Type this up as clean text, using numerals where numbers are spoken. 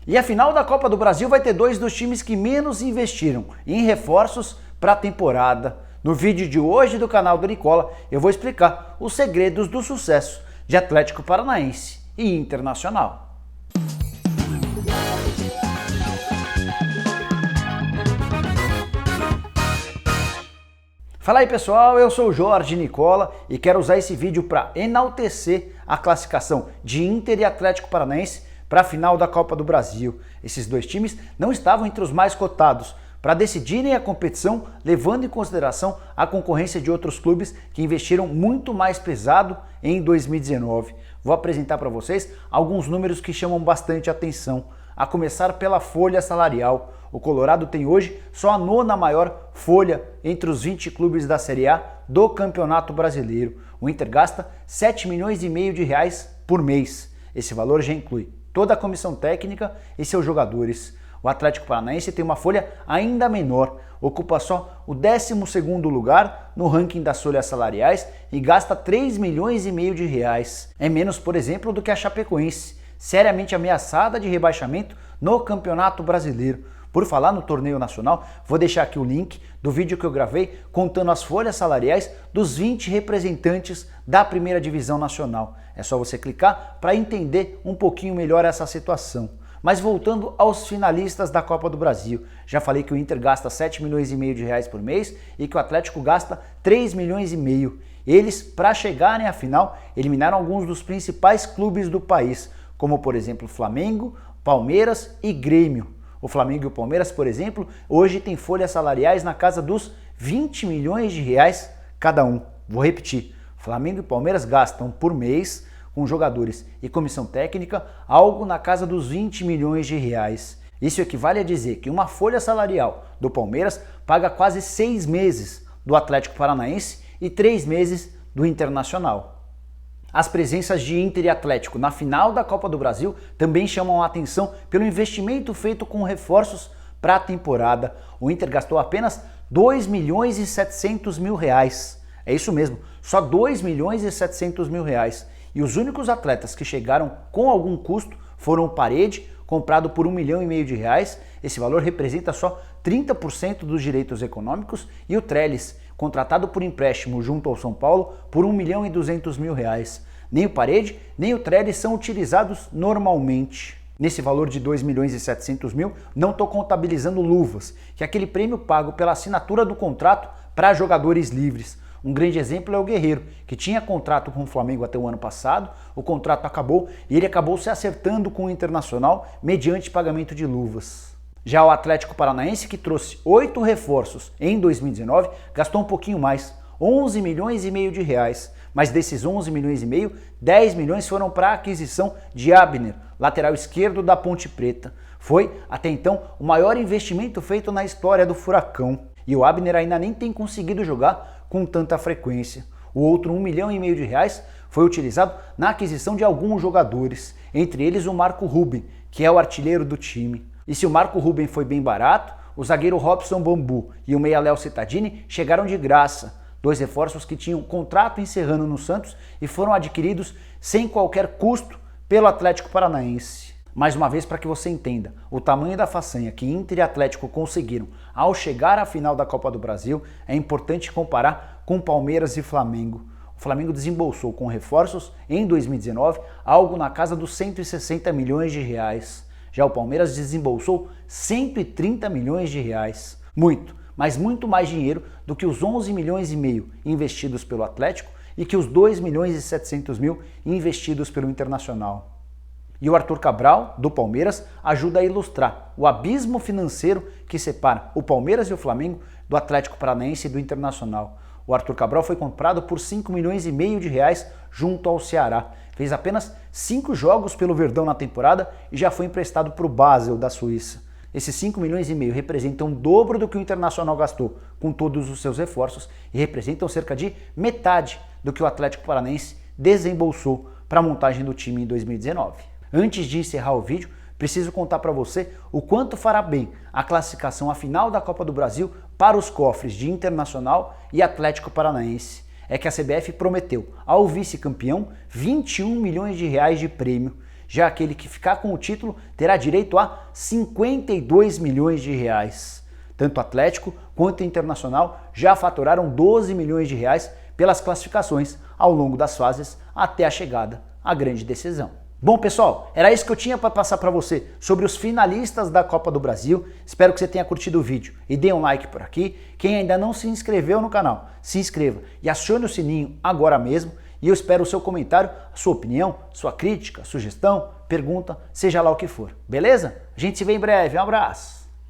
E a final da Copa do Brasil vai ter dois dos times que menos investiram em reforços para a temporada. No vídeo de hoje do canal do Nicola, eu vou explicar os segredos do sucesso de Atlético Paranaense e Internacional. Fala aí pessoal, eu sou o Jorge Nicola e quero usar esse vídeo para enaltecer a classificação de Inter e Atlético Paranaense para a final da Copa do Brasil. Esses dois times não estavam entre os mais cotados para decidirem a competição, levando em consideração a concorrência de outros clubes que investiram muito mais pesado em 2019. Vou apresentar para vocês alguns números que chamam bastante atenção, a começar pela folha salarial. O Colorado tem hoje só a nona maior folha entre os 20 clubes da Série A do Campeonato Brasileiro. O Inter gasta 7 milhões e meio de reais por mês. Esse valor já inclui toda a comissão técnica e seus jogadores. O Atlético Paranaense tem uma folha ainda menor, ocupa só o 12º lugar no ranking das folhas salariais e gasta 3 milhões e meio de reais. É menos, por exemplo, do que a Chapecoense, seriamente ameaçada de rebaixamento no Campeonato Brasileiro. Por falar no torneio nacional, vou deixar aqui o link do vídeo que eu gravei contando as folhas salariais dos 20 representantes da primeira divisão nacional. É só você clicar para entender um pouquinho melhor essa situação. Mas voltando aos finalistas da Copa do Brasil, já falei que o Inter gasta 7 milhões e meio de reais por mês e que o Atlético gasta 3 milhões e meio. Eles, para chegarem à final, eliminaram alguns dos principais clubes do país, como por exemplo Flamengo, Palmeiras e Grêmio. O Flamengo e o Palmeiras, por exemplo, hoje tem folhas salariais na casa dos 20 milhões de reais cada um. Vou repetir, Flamengo e Palmeiras gastam por mês, com jogadores e comissão técnica, algo na casa dos 20 milhões de reais. Isso equivale a dizer que uma folha salarial do Palmeiras paga quase 6 meses do Atlético Paranaense e 3 meses do Internacional. As presenças de Inter e Atlético na final da Copa do Brasil também chamam a atenção pelo investimento feito com reforços para a temporada. O Inter gastou apenas 2 milhões e 700 mil reais. É isso mesmo, só 2 milhões e 700 mil reais. E os únicos atletas que chegaram com algum custo foram o Parede, comprado por 1,5 milhão de reais. Esse valor representa só 30% dos direitos econômicos, e o Trellis, contratado por empréstimo junto ao São Paulo por 1,2 milhão de reais. Nem o Parede, nem o Trellis são utilizados normalmente. Nesse valor de 2 milhões e 700 mil, não estou contabilizando luvas, que é aquele prêmio pago pela assinatura do contrato para jogadores livres. Um grande exemplo é o Guerreiro, que tinha contrato com o Flamengo até o ano passado, o contrato acabou e ele acabou se acertando com o Internacional mediante pagamento de luvas. Já o Atlético Paranaense, que trouxe 8 reforços em 2019, gastou um pouquinho mais, 11 milhões e meio de reais. Mas desses 11 milhões e meio, 10 milhões foram para a aquisição de Abner, lateral esquerdo da Ponte Preta. Foi, até então, o maior investimento feito na história do Furacão. E o Abner ainda nem tem conseguido jogar com tanta frequência. O outro 1,5 milhão de reais foi utilizado na aquisição de alguns jogadores, entre eles o Marco Ruben, que é o artilheiro do time. E se o Marco Ruben foi bem barato, o zagueiro Robson Bambu e o meia Léo Cittadini chegaram de graça, dois reforços que tinham contrato encerrando no Santos e foram adquiridos sem qualquer custo pelo Atlético Paranaense. Mais uma vez, para que você entenda o tamanho da façanha que Inter e Atlético conseguiram ao chegar à final da Copa do Brasil, é importante comparar com Palmeiras e Flamengo. O Flamengo desembolsou com reforços em 2019 algo na casa dos 160 milhões de reais. Já o Palmeiras desembolsou 130 milhões de reais. Muito, mas muito mais dinheiro do que os 11 milhões e meio investidos pelo Atlético e que os 2 milhões e 700 mil investidos pelo Internacional. E o Arthur Cabral, do Palmeiras, ajuda a ilustrar o abismo financeiro que separa o Palmeiras e o Flamengo do Atlético Paranaense e do Internacional. O Arthur Cabral foi comprado por 5 milhões e meio de reais junto ao Ceará. Fez apenas 5 jogos pelo Verdão na temporada e já foi emprestado para o Basel da Suíça. Esses 5 milhões e meio representam o dobro do que o Internacional gastou com todos os seus reforços e representam cerca de metade do que o Atlético Paranaense desembolsou para a montagem do time em 2019. Antes de encerrar o vídeo, preciso contar para você o quanto fará bem a classificação à final da Copa do Brasil para os cofres de Internacional e Atlético Paranaense. É que a CBF prometeu ao vice-campeão 21 milhões de reais de prêmio Já aquele que ficar com o título terá direito a 52 milhões de reais. Tanto o Atlético quanto o Internacional já faturaram 12 milhões de reais pelas classificações ao longo das fases até a chegada à grande decisão. Bom, pessoal, era isso que eu tinha para passar para você sobre os finalistas da Copa do Brasil. Espero que você tenha curtido o vídeo e dê um like por aqui. Quem ainda não se inscreveu no canal, se inscreva e acione o sininho agora mesmo. E eu espero o seu comentário, a sua opinião, sua crítica, sugestão, pergunta, seja lá o que for. Beleza? A gente se vê em breve. Um abraço!